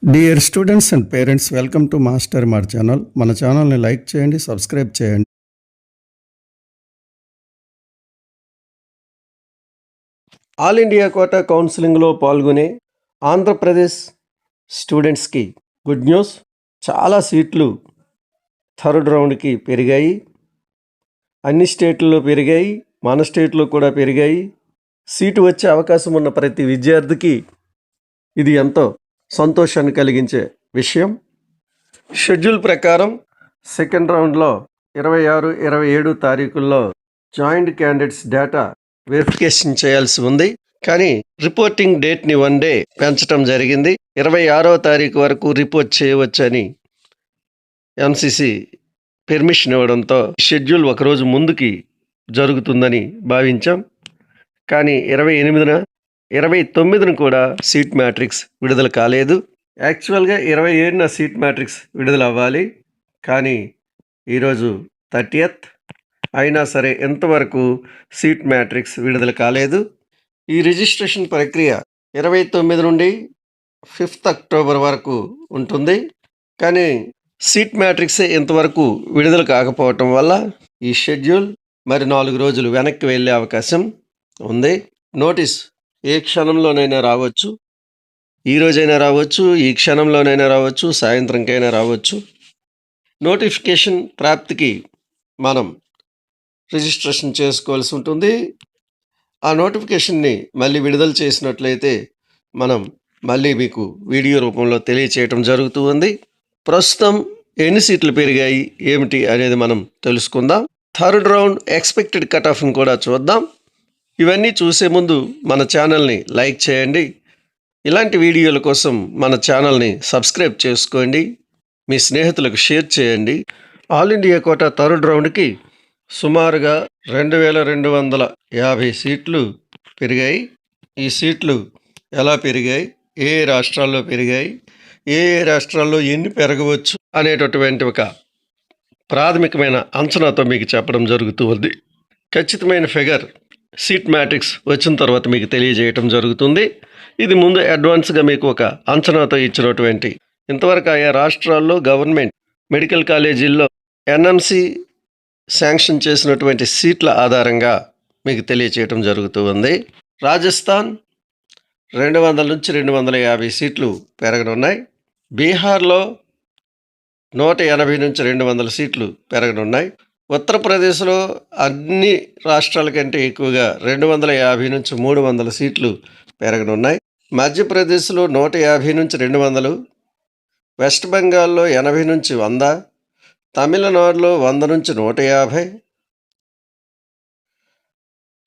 Dear students and parents, welcome to master mart channel. మన ఛానల్ని like చేయండి, subscribe చేయండి. ఆల్ ఇండియా కోటా కౌన్సిలింగ్లో పాల్గొనే ఆంధ్రప్రదేశ్ స్టూడెంట్స్కి గుడ్ న్యూస్. చాలా సీట్లు థర్డ్ రౌండ్కి పెరిగాయి. అన్ని స్టేట్లలో పెరిగాయి, మన స్టేట్లో కూడా పెరిగాయి. సీటు వచ్చే అవకాశం ఉన్న ప్రతి విద్యార్థికి ఇది ఎంతో సంతోషాన్ని కలిగించే విషయం. షెడ్యూల్ ప్రకారం సెకండ్ రౌండ్లో 26, 27 తారీఖుల్లో జాయింట్ క్యాండిడేట్స్ డేటా వెరిఫికేషన్ చేయాల్సి ఉంది. కానీ రిపోర్టింగ్ డేట్ని 1 డే పెంచడం జరిగింది. 26వ తారీఖు వరకు రిపోర్ట్ చేయవచ్చని ఎంసీసీ పెర్మిషన్ ఇవ్వడంతో షెడ్యూల్ ఒకరోజు ముందుకి జరుగుతుందని భావించాం. కానీ 28న 29న కూడా సీట్ మ్యాట్రిక్స్ విడుదల కాలేదు. యాక్చువల్గా 27న సీట్ మ్యాట్రిక్స్ విడుదల అవ్వాలి, కానీ ఈరోజు 30th అయినా సరే ఎంతవరకు సీట్ మ్యాట్రిక్స్ విడుదల కాలేదు. ఈ రిజిస్ట్రేషన్ ప్రక్రియ 29 నుండి 5th అక్టోబర్ వరకు ఉంటుంది. కానీ సీట్ మ్యాట్రిక్సే ఇంతవరకు విడుదల కాకపోవటం వల్ల ఈ షెడ్యూల్ మరి 4 రోజులు వెనక్కి వెళ్ళే అవకాశం ఉంది. నోటీస్ ఏ క్షణంలోనైనా రావచ్చు. ఈ రోజైనా రావచ్చు, ఈ క్షణంలోనైనా రావచ్చు, సాయంత్రంకైనా రావచ్చు. నోటిఫికేషన్ ప్రాప్తికి మనం రిజిస్ట్రేషన్ చేసుకోవాల్సి ఉంటుంది. ఆ నోటిఫికేషన్ని మళ్ళీ విడుదల చేసినట్లయితే మనం మళ్ళీ మీకు వీడియో రూపంలో తెలియచేయటం జరుగుతూ ఉంది. ప్రస్తుతం ఎన్ని సీట్లు పెరిగాయి ఏమిటి అనేది మనం తెలుసుకుందాం. థర్డ్ రౌండ్ ఎక్స్పెక్టెడ్ కట్ ఆఫ్ని కూడా చూద్దాం. ఇవన్నీ చూసే ముందు మన ఛానల్ని లైక్ చేయండి. ఇలాంటి వీడియోల కోసం మన ఛానల్ని సబ్స్క్రైబ్ చేసుకోండి. మీ స్నేహితులకు షేర్ చేయండి. ఆల్ ఇండియా కోటా థర్డ్ రౌండ్కి సుమారుగా 2250 సీట్లు పెరిగాయి. ఈ సీట్లు ఎలా పెరిగాయి, ఏ రాష్ట్రాల్లో పెరిగాయి, ఏ రాష్ట్రాల్లో ఎన్ని పెరగవచ్చు అనేటటువంటి ఒక ప్రాథమికమైన అంచనాతో మీకు చెప్పడం జరుగుతూ ఉంది. ఖచ్చితమైన ఫిగర్ సీట్ మ్యాట్రిక్స్ వచ్చిన తర్వాత మీకు తెలియజేయటం జరుగుతుంది. ఇది ముందు అడ్వాన్స్గా మీకు ఒక అంచనాతో ఇచ్చినటువంటి, ఇంతవరకు ఆయా రాష్ట్రాల్లో గవర్నమెంట్ మెడికల్ కాలేజీల్లో ఎన్ఎంసి శాంక్షన్ చేసినటువంటి సీట్ల ఆధారంగా మీకు తెలియచేయటం జరుగుతూ ఉంది. రాజస్థాన్ 200 నుంచి 250 సీట్లు పెరగనున్నాయి. బీహార్లో 180 నుంచి 200 సీట్లు పెరగనున్నాయి. ఉత్తరప్రదేశ్లో అన్ని రాష్ట్రాల కంటే ఎక్కువగా 250 నుంచి 300 సీట్లు పెరగనున్నాయి. మధ్యప్రదేశ్లో 150 నుంచి 200, వెస్ట్ బెంగాల్లో 80 నుంచి 100, తమిళనాడులో 100 నుంచి 150,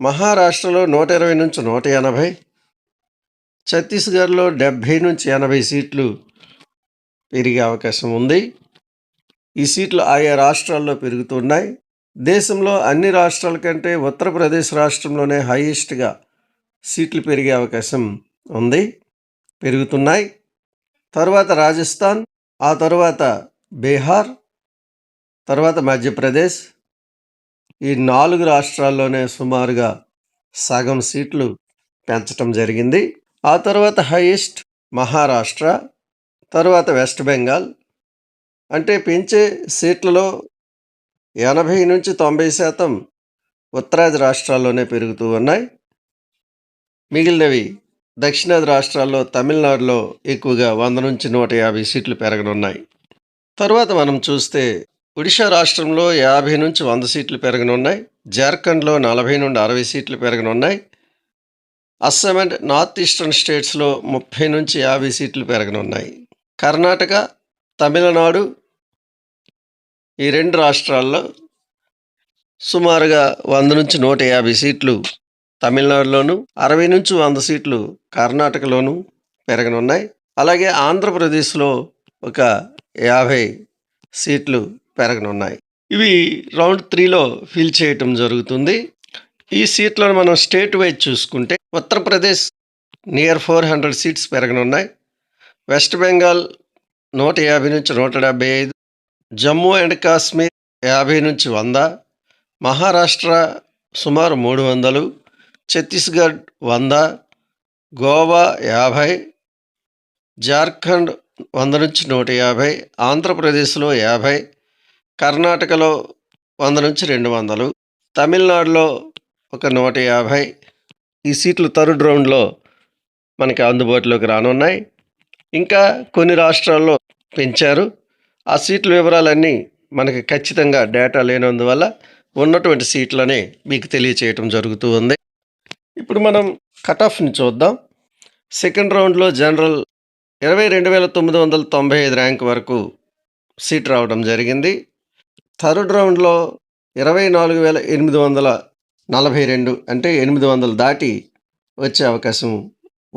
మహారాష్ట్రలో 120 నుంచి 180, ఛత్తీస్గఢ్లో 70 నుంచి 80 సీట్లు పెరిగే అవకాశం ఉంది. ఈ సీట్లు ఆయా రాష్ట్రాల్లో పెరుగుతున్నాయి. దేశంలో అన్ని రాష్ట్రాల కంటే ఉత్తరప్రదేశ్ రాష్ట్రంలోనే హైయెస్ట్గా సీట్లు పెరిగే అవకాశం ఉంది, పెరుగుతున్నాయి. తర్వాత రాజస్థాన్, ఆ తర్వాత బీహార్, తర్వాత మధ్యప్రదేశ్. ఈ 4 రాష్ట్రాల్లోనే సుమారుగా సగం సీట్లు పెంచటం జరిగింది. ఆ తర్వాత హైయెస్ట్ మహారాష్ట్ర, తర్వాత వెస్ట్ బెంగాల్. అంటే పెంచే సీట్లలో 80 నుంచి 90% ఉత్తరాది రాష్ట్రాల్లోనే పెరుగుతూ ఉన్నాయి. మిగిలినవి దక్షిణాది రాష్ట్రాల్లో, తమిళనాడులో ఎక్కువగా 100 నుంచి 150 సీట్లు పెరగనున్నాయి. తర్వాత మనం చూస్తే ఒడిషా రాష్ట్రంలో 50 నుంచి 100 సీట్లు పెరగనున్నాయి. జార్ఖండ్లో 40 నుండి 60 సీట్లు పెరగనున్నాయి. అస్సాం అండ్ నార్త్ ఈస్టర్న్ స్టేట్స్లో 30 నుంచి 50 సీట్లు పెరగనున్నాయి. కర్ణాటక, తమిళనాడు ఈ 2 రాష్ట్రాల్లో సుమారుగా 100 నుంచి 150 సీట్లు తమిళనాడులోను, 60 నుంచి 100 సీట్లు కర్ణాటకలోను పెరగనున్నాయి. అలాగే ఆంధ్రప్రదేశ్లో ఒక 50 సీట్లు పెరగనున్నాయి. ఇవి రౌండ్ 3లో ఫిల్ చేయటం జరుగుతుంది. ఈ సీట్లను మనం స్టేట్ వైజ్ చూసుకుంటే ఉత్తరప్రదేశ్ నియర్ 400 సీట్స్ పెరగనున్నాయి. వెస్ట్ బెంగాల్ 150 నుంచి 175, జమ్మూ అండ్ కాశ్మీర్ 50 నుంచి 100, మహారాష్ట్ర సుమారు 300, ఛత్తీస్గఢ్ 100, గోవా 50, జార్ఖండ్ 100 నుంచి 150, ఆంధ్రప్రదేశ్లో 50, కర్ణాటకలో 100 నుంచి 200, తమిళనాడులో ఒక 150 ఈ సీట్లు థర్డ్ రౌండ్లో మనకి అందుబాటులోకి రానున్నాయి. ఇంకా కొన్ని రాష్ట్రాల్లో పెంచారు. ఆ సీట్ల వివరాలన్నీ మనకి ఖచ్చితంగా డేటా లేనందువల్ల ఉన్నటువంటి సీట్లనే మీకు తెలియచేయటం జరుగుతూ ఉంది. ఇప్పుడు మనం కట్ ఆఫ్ని చూద్దాం. సెకండ్ రౌండ్లో జనరల్ 22,995 ర్యాంక్ వరకు సీట్ రావడం జరిగింది. థర్డ్ రౌండ్లో 24,842 అంటే 800 దాటి వచ్చే అవకాశం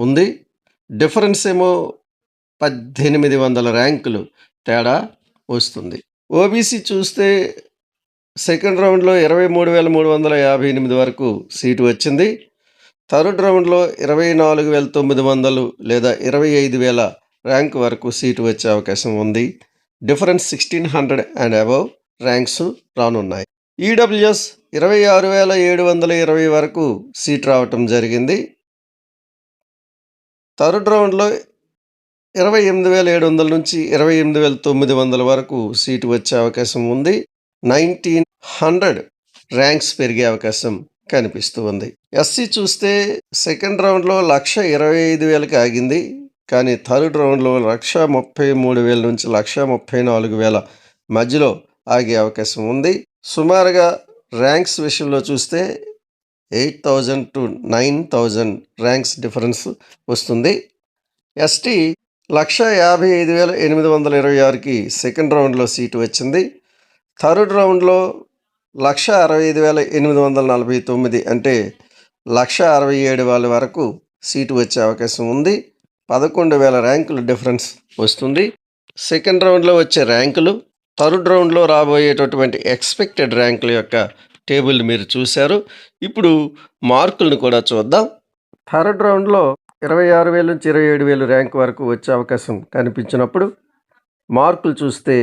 ఉంది. డిఫరెన్స్ ఏమో 1800 ర్యాంకులు తేడా వస్తుంది. ఓబీసీ చూస్తే సెకండ్ రౌండ్లో 23,358 వరకు సీటు వచ్చింది. థర్డ్ రౌండ్లో 24,900 లేదా 25,000 ర్యాంక్ వరకు సీటు వచ్చే అవకాశం ఉంది. డిఫరెన్స్ 1600 అండ్ అబవ్ ర్యాంక్స్ రానున్నాయి. ఈడబ్ల్యూఎస్ 26,720 వరకు సీట్ రావటం జరిగింది. థర్డ్ రౌండ్లో 28,700 నుంచి 28,900 వరకు సీటు వచ్చే అవకాశం ఉంది. 1900 ర్యాంక్స్ పెరిగే అవకాశం కనిపిస్తూ ఉంది. ఎస్సీ చూస్తే సెకండ్ రౌండ్లో 1,25,000కి ఆగింది. కానీ థర్డ్ రౌండ్లో 1,33,000 నుంచి 1,34,000 మధ్యలో ఆగే అవకాశం ఉంది. సుమారుగా ర్యాంక్స్ విషయంలో చూస్తే 8,000 to 9,000 ర్యాంక్స్ డిఫరెన్స్ వస్తుంది. ఎస్టీ 1,55,826కి సెకండ్ రౌండ్లో సీటు వచ్చింది. థర్డ్ రౌండ్లో 1,65,849 అంటే 1,67,000 వరకు సీటు వచ్చే అవకాశం ఉంది. 11,000 ర్యాంకులు డిఫరెన్స్ వస్తుంది. సెకండ్ రౌండ్లో వచ్చే ర్యాంకులు, థర్డ్ రౌండ్లో రాబోయేటటువంటి ఎక్స్పెక్టెడ్ ర్యాంకుల యొక్క టేబుల్ మీరు చూశారు. ఇప్పుడు మార్కులను కూడా చూద్దాం. థర్డ్ రౌండ్లో 26,000 నుంచి 27,000 ర్యాంక్ వరకు వచ్చే అవకాశం కనిపించినప్పుడు మార్కులు చూస్తే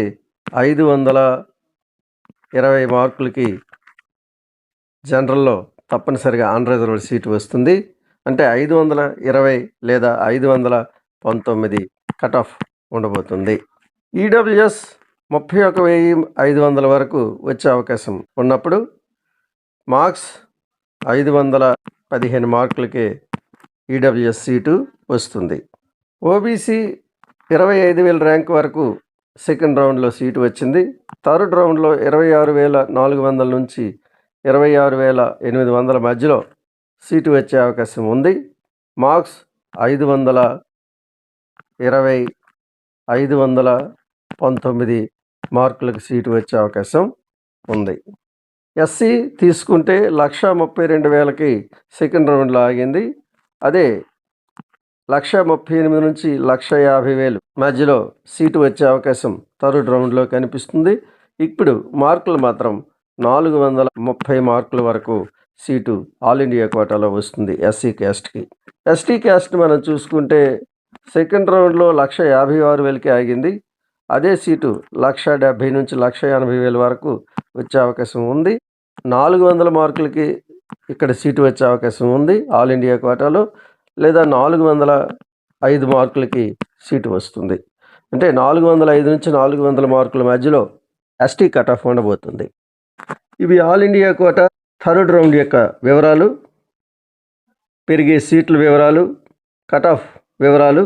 520 మార్కులకి జనరల్లో తప్పనిసరిగా అన్రిజర్వ్డ్ సీటు వస్తుంది. అంటే 520 లేదా 519 కట్ ఆఫ్ ఉండబోతుంది. ఈడబ్ల్యూఎస్ 31,500 వరకు వచ్చే అవకాశం ఉన్నప్పుడు మార్క్స్ 515 మార్కులకే ఈడబ్ల్యూఎస్ సీటు వస్తుంది. ఓబీసీ 25,000 ర్యాంక్ వరకు సెకండ్ రౌండ్లో సీటు వచ్చింది. థర్డ్ రౌండ్లో 26,400 నుంచి 26,800 మధ్యలో సీటు వచ్చే అవకాశం ఉంది. మార్క్స్ 520, 519 మార్కులకు సీటు వచ్చే అవకాశం ఉంది. ఎస్సీ తీసుకుంటే 1,32,000కి సెకండ్ రౌండ్లో ఆగింది. అదే 1,38,000 నుంచి 1,50,000 మధ్యలో సీటు వచ్చే అవకాశం థర్డ్ రౌండ్లో కనిపిస్తుంది. ఇప్పుడు మార్కులు మాత్రం 430 మార్కుల వరకు సీటు ఆల్ ఇండియా కోటాలో వస్తుంది ఎస్సీ క్యాస్ట్కి. ఎస్టీ క్యాస్ట్ మనం చూసుకుంటే సెకండ్ రౌండ్లో 1,56,000కి ఆగింది. అదే సీటు 1,70,000 నుంచి 1,80,000 వరకు వచ్చే అవకాశం ఉంది. 400 మార్కులకి ఇక్కడ సీటు వచ్చే అవకాశం ఉంది ఆల్ ఇండియా కోటాలో, లేదా 405 మార్కులకి సీటు వస్తుంది. అంటే 405 నుంచి 400 మార్కుల మధ్యలో ఎస్టీ కట్ ఆఫ్ ఉండబోతుంది. ఇవి all India quota third round యొక్క వివరాలు, పెరిగే సీట్ల వివరాలు, కట్ ఆఫ్ వివరాలు.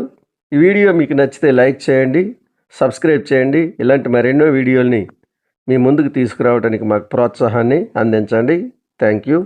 ఈ వీడియో మీకు నచ్చితే లైక్ చేయండి, సబ్స్క్రైబ్ చేయండి. ఇలాంటి మరెన్నో వీడియోల్ని మీ ముందుకు తీసుకురావడానికి మాకు ప్రోత్సాహాన్ని అందించండి. Thank you.